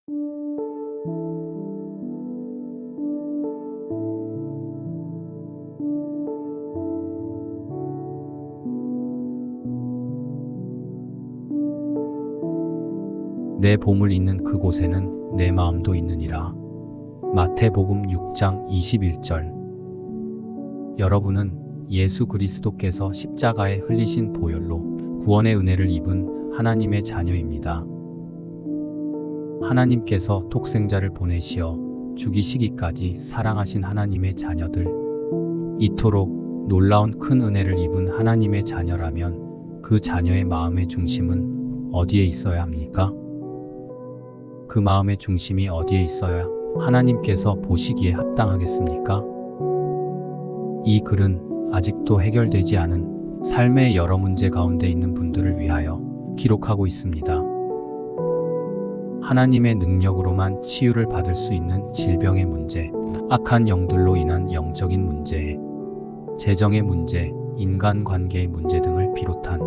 내 보물 있는 그곳에는 내 마음도 있느니라. 마태복음 6장 21절. 여러분은 예수 그리스도께서 십자가에 흘리신 보혈로 구원의 은혜를 입은 하나님의 자녀입니다. 하나님께서 독생자를 보내시어 죽이시기까지 사랑하신 하나님의 자녀들, 이토록 놀라운 큰 은혜를 입은 하나님의 자녀라면 그 자녀의 마음의 중심은 어디에 있어야 합니까? 그 마음의 중심이 어디에 있어야 하나님께서 보시기에 합당하겠습니까? 이 글은 아직도 해결되지 않은 삶의 여러 문제 가운데 있는 분들을 위하여 기록하고 있습니다. 하나님의 능력으로만 치유를 받을 수 있는 질병의 문제, 악한 영들로 인한 영적인 문제, 재정의 문제, 인간관계의 문제 등을 비롯한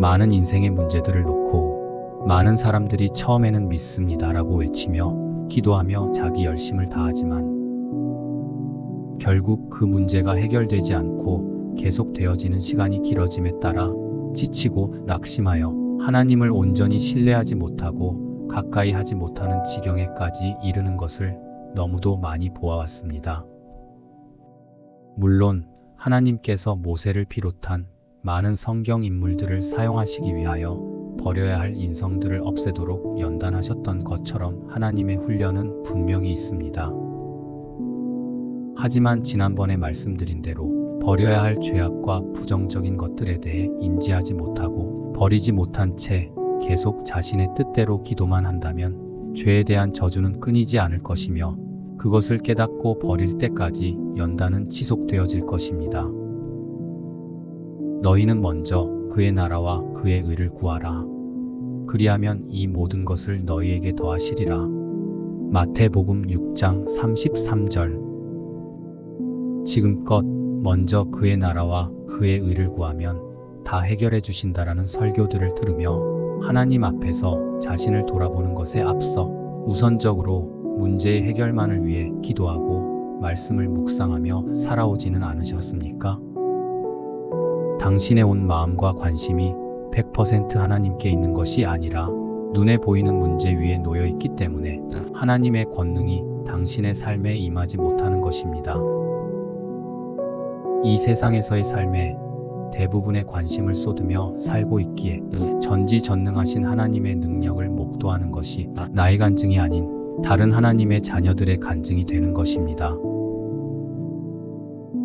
많은 인생의 문제들을 놓고 많은 사람들이 처음에는 믿습니다라고 외치며 기도하며 자기 열심을 다하지만 결국 그 문제가 해결되지 않고 계속되어지는 시간이 길어짐에 따라 지치고 낙심하여 하나님을 온전히 신뢰하지 못하고 가까이 하지 못하는 지경에까지 이르는 것을 너무도 많이 보아왔습니다. 물론 하나님께서 모세를 비롯한 많은 성경 인물들을 사용하시기 위하여 버려야 할 인성들을 없애도록 연단하셨던 것처럼 하나님의 훈련은 분명히 있습니다. 하지만 지난번에 말씀드린 대로 버려야 할 죄악과 부정적인 것들에 대해 인지하지 못하고 버리지 못한 채 계속 자신의 뜻대로 기도만 한다면 죄에 대한 저주는 끊이지 않을 것이며 그것을 깨닫고 버릴 때까지 연단은 지속되어질 것입니다. 너희는 먼저 그의 나라와 그의 의를 구하라. 그리하면 이 모든 것을 너희에게 더하시리라. 마태복음 6장 33절. 지금껏 먼저 그의 나라와 그의 의를 구하면 다 해결해 주신다라는 설교들을 들으며 하나님 앞에서 자신을 돌아보는 것에 앞서 우선적으로 문제의 해결만을 위해 기도하고 말씀을 묵상하며 살아오지는 않으셨습니까? 당신의 온 마음과 관심이 100% 하나님께 있는 것이 아니라 눈에 보이는 문제 위에 놓여 있기 때문에 하나님의 권능이 당신의 삶에 임하지 못하는 것입니다. 이 세상에서의 삶에 대부분의 관심을 쏟으며 살고 있기에 전지전능하신 하나님의 능력을 목도하는 것이 나의 간증이 아닌 다른 하나님의 자녀들의 간증이 되는 것입니다.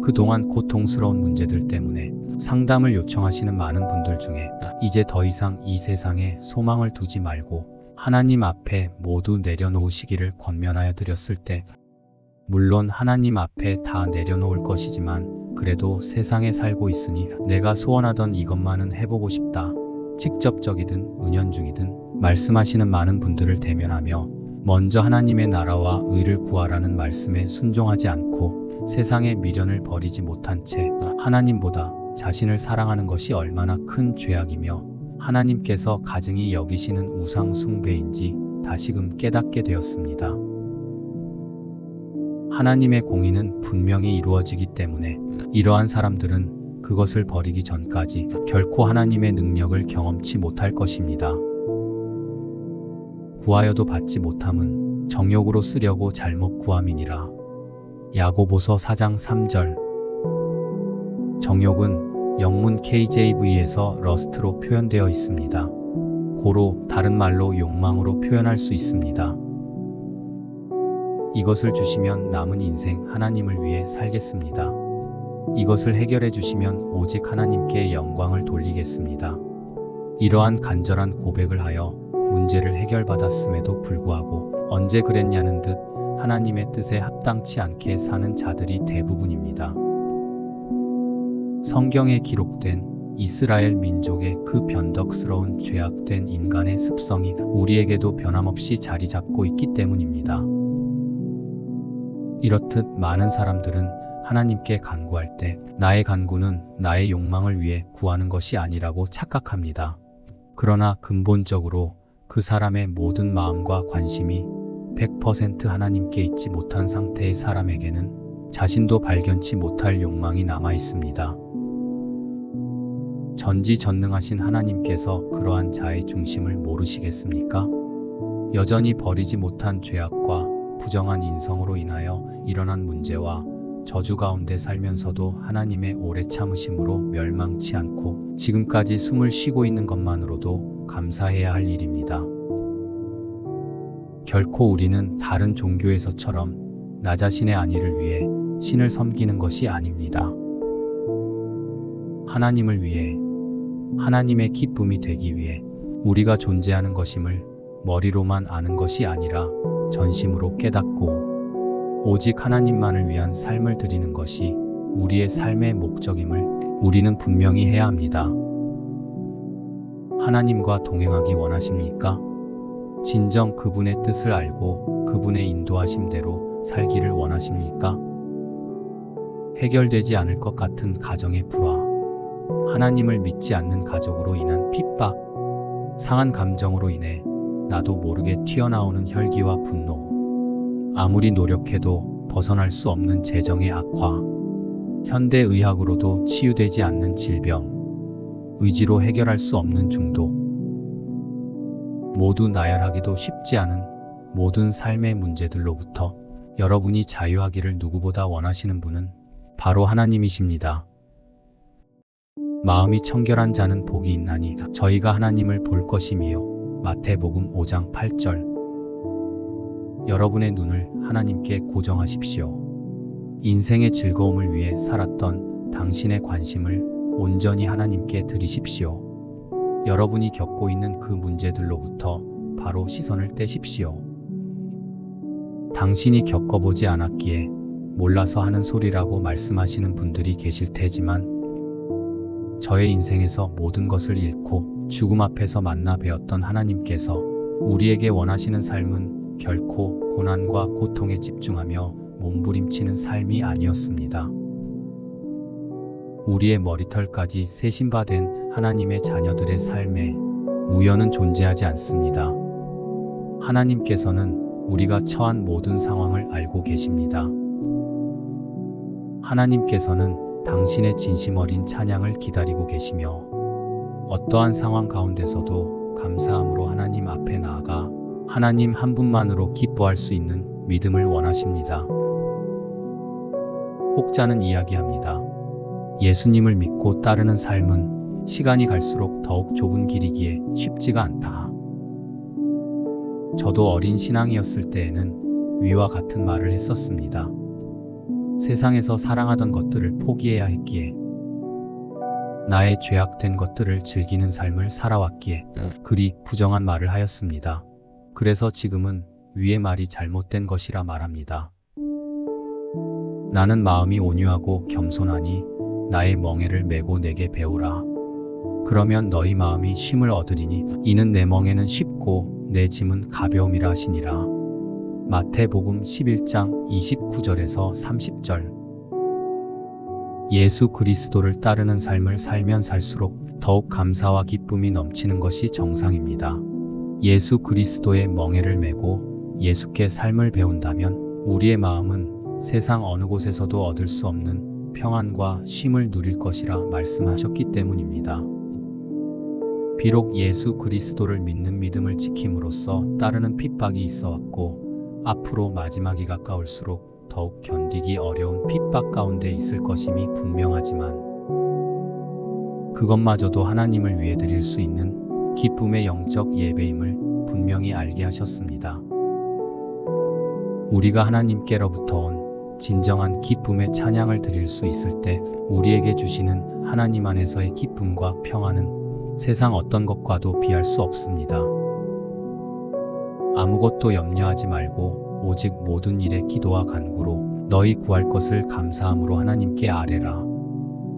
그동안 고통스러운 문제들 때문에 상담을 요청하시는 많은 분들 중에 이제 더 이상 이 세상에 소망을 두지 말고 하나님 앞에 모두 내려놓으시기를 권면하여 드렸을 때, 물론 하나님 앞에 다 내려놓을 것이지만 그래도 세상에 살고 있으니 내가 소원하던 이것만은 해보고 싶다, 직접적이든 은연중이든 말씀하시는 많은 분들을 대면하며 먼저 하나님의 나라와 의를 구하라는 말씀에 순종하지 않고 세상의 미련을 버리지 못한 채 하나님보다 자신을 사랑하는 것이 얼마나 큰 죄악이며 하나님께서 가증히 여기시는 우상 숭배인지 다시금 깨닫게 되었습니다. 하나님의 공의는 분명히 이루어지기 때문에 이러한 사람들은 그것을 버리기 전까지 결코 하나님의 능력을 경험치 못할 것입니다. 구하여도 받지 못함은 정욕으로 쓰려고 잘못 구함이니라. 야고보서 4장 3절. 정욕은 영문 KJV에서 러스트로 표현되어 있습니다. 고로 다른 말로 욕망으로 표현할 수 있습니다. 이것을 주시면 남은 인생 하나님을 위해 살겠습니다. 이것을 해결해 주시면 오직 하나님께 영광을 돌리겠습니다. 이러한 간절한 고백을 하여 문제를 해결받았음에도 불구하고 언제 그랬냐는 듯 하나님의 뜻에 합당치 않게 사는 자들이 대부분입니다. 성경에 기록된 이스라엘 민족의 그 변덕스러운 죄악된 인간의 습성이 우리에게도 변함없이 자리 잡고 있기 때문입니다. 이렇듯 많은 사람들은 하나님께 간구할 때 나의 간구는 나의 욕망을 위해 구하는 것이 아니라고 착각합니다. 그러나 근본적으로 그 사람의 모든 마음과 관심이 100% 하나님께 있지 못한 상태의 사람에게는 자신도 발견치 못할 욕망이 남아 있습니다. 전지전능하신 하나님께서 그러한 자의 중심을 모르시겠습니까? 여전히 버리지 못한 죄악과 부정한 인성으로 인하여 일어난 문제와 저주 가운데 살면서도 하나님의 오래 참으심으로 멸망치 않고 지금까지 숨을 쉬고 있는 것만으로도 감사해야 할 일입니다. 결코 우리는 다른 종교에서처럼 나 자신의 안위를 위해 신을 섬기는 것이 아닙니다. 하나님을 위해, 하나님의 기쁨이 되기 위해 우리가 존재하는 것임을 머리로만 아는 것이 아니라 전심으로 깨닫고 오직 하나님만을 위한 삶을 드리는 것이 우리의 삶의 목적임을 우리는 분명히 해야 합니다. 하나님과 동행하기 원하십니까? 진정 그분의 뜻을 알고 그분의 인도하심대로 살기를 원하십니까? 해결되지 않을 것 같은 가정의 불화, 하나님을 믿지 않는 가족으로 인한 핍박, 상한 감정으로 인해 나도 모르게 튀어나오는 혈기와 분노, 아무리 노력해도 벗어날 수 없는 재정의 악화, 현대의학으로도 치유되지 않는 질병, 의지로 해결할 수 없는 중독, 모두 나열하기도 쉽지 않은 모든 삶의 문제들로부터 여러분이 자유하기를 누구보다 원하시는 분은 바로 하나님이십니다. 마음이 청결한 자는 복이 있나니 저희가 하나님을 볼 것이미요. 마태복음 5장 8절. 여러분의 눈을 하나님께 고정하십시오. 인생의 즐거움을 위해 살았던 당신의 관심을 온전히 하나님께 드리십시오. 여러분이 겪고 있는 그 문제들로부터 바로 시선을 떼십시오. 당신이 겪어보지 않았기에 몰라서 하는 소리라고 말씀하시는 분들이 계실 테지만 저의 인생에서 모든 것을 잃고 죽음 앞에서 만나 뵈었던 하나님께서 우리에게 원하시는 삶은 결코 고난과 고통에 집중하며 몸부림치는 삶이 아니었습니다. 우리의 머리털까지 세신바된 하나님의 자녀들의 삶에 우연은 존재하지 않습니다. 하나님께서는 우리가 처한 모든 상황을 알고 계십니다. 하나님께서는 당신의 진심 어린 찬양을 기다리고 계시며 어떠한 상황 가운데서도 감사함으로 하나님 앞에 나아가 하나님 한 분만으로 기뻐할 수 있는 믿음을 원하십니다. 혹자는 이야기합니다. 예수님을 믿고 따르는 삶은 시간이 갈수록 더욱 좁은 길이기에 쉽지가 않다. 저도 어린 신앙이었을 때에는 위와 같은 말을 했었습니다. 세상에서 사랑하던 것들을 포기해야 했기에, 나의 죄악된 것들을 즐기는 삶을 살아왔기에 그리 부정한 말을 하였습니다. 그래서 지금은 위의 말이 잘못된 것이라 말합니다. 나는 마음이 온유하고 겸손하니 나의 멍에를 메고 내게 배우라. 그러면 너희 마음이 쉼을 얻으리니 이는 내 멍에는 쉽고 내 짐은 가벼움이라 하시니라. 마태복음 11장 29절에서 30절. 예수 그리스도를 따르는 삶을 살면 살수록 더욱 감사와 기쁨이 넘치는 것이 정상입니다. 예수 그리스도의 멍에를 메고 예수께 삶을 배운다면 우리의 마음은 세상 어느 곳에서도 얻을 수 없는 평안과 쉼을 누릴 것이라 말씀하셨기 때문입니다. 비록 예수 그리스도를 믿는 믿음을 지킴으로써 따르는 핍박이 있어왔고 앞으로 마지막이 가까울수록 더욱 견디기 어려운 핍박 가운데 있을 것임이 분명하지만 그것마저도 하나님을 위해 드릴 수 있는 기쁨의 영적 예배임을 분명히 알게 하셨습니다. 우리가 하나님께로부터 온 진정한 기쁨의 찬양을 드릴 수 있을 때 우리에게 주시는 하나님 안에서의 기쁨과 평안은 세상 어떤 것과도 비할 수 없습니다. 아무것도 염려하지 말고 오직 모든 일에 기도와 간구로 너희 구할 것을 감사함으로 하나님께 아뢰라.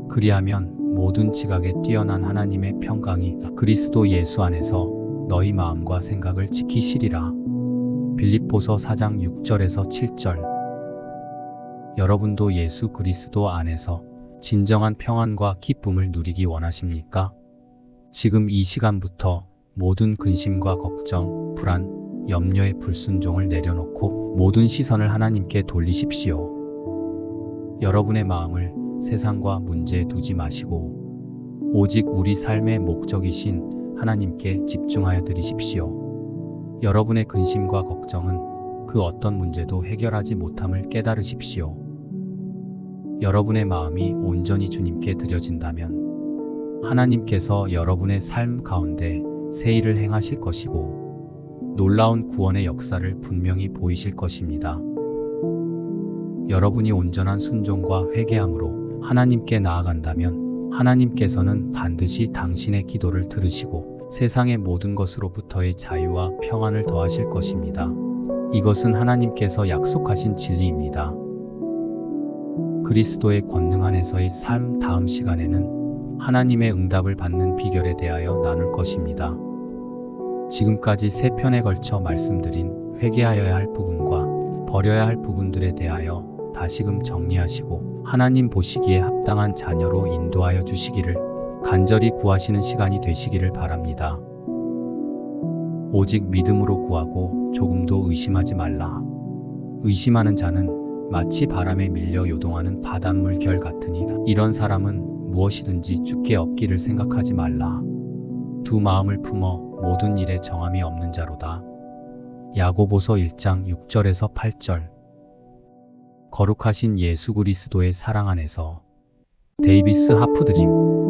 그리하면 모든 지각에 뛰어난 하나님의 평강이 그리스도 예수 안에서 너희 마음과 생각을 지키시리라. 빌립보서 4장 6절에서 7절. 여러분도 예수 그리스도 안에서 진정한 평안과 기쁨을 누리기 원하십니까? 지금 이 시간부터 모든 근심과 걱정, 불안, 염려의 불순종을 내려놓고 모든 시선을 하나님께 돌리십시오. 여러분의 마음을 세상과 문제에 두지 마시고 오직 우리 삶의 목적이신 하나님께 집중하여 드리십시오. 여러분의 근심과 걱정은 그 어떤 문제도 해결하지 못함을 깨달으십시오. 여러분의 마음이 온전히 주님께 드려진다면 하나님께서 여러분의 삶 가운데 새 일을 행하실 것이고 놀라운 구원의 역사를 분명히 보이실 것입니다. 여러분이 온전한 순종과 회개함으로 하나님께 나아간다면 하나님께서는 반드시 당신의 기도를 들으시고 세상의 모든 것으로부터의 자유와 평안을 더하실 것입니다. 이것은 하나님께서 약속하신 진리입니다. 그리스도의 권능 안에서의 삶 다음 시간에는 하나님의 응답을 받는 비결에 대하여 나눌 것입니다. 지금까지 3편에 걸쳐 말씀드린 회개하여야 할 부분과 버려야 할 부분들에 대하여 다시금 정리하시고 하나님 보시기에 합당한 자녀로 인도하여 주시기를 간절히 구하시는 시간이 되시기를 바랍니다. 오직 믿음으로 구하고 조금도 의심하지 말라. 의심하는 자는 마치 바람에 밀려 요동하는 바닷물 결 같으니 이런 사람은 무엇이든지 주께 얻기를 생각하지 말라. 두 마음을 품어 모든 일에 정함이 없는 자로다. 야고보서 1장 6절에서 8절. 거룩하신 예수 그리스도의 사랑 안에서 데이비스 하프드림.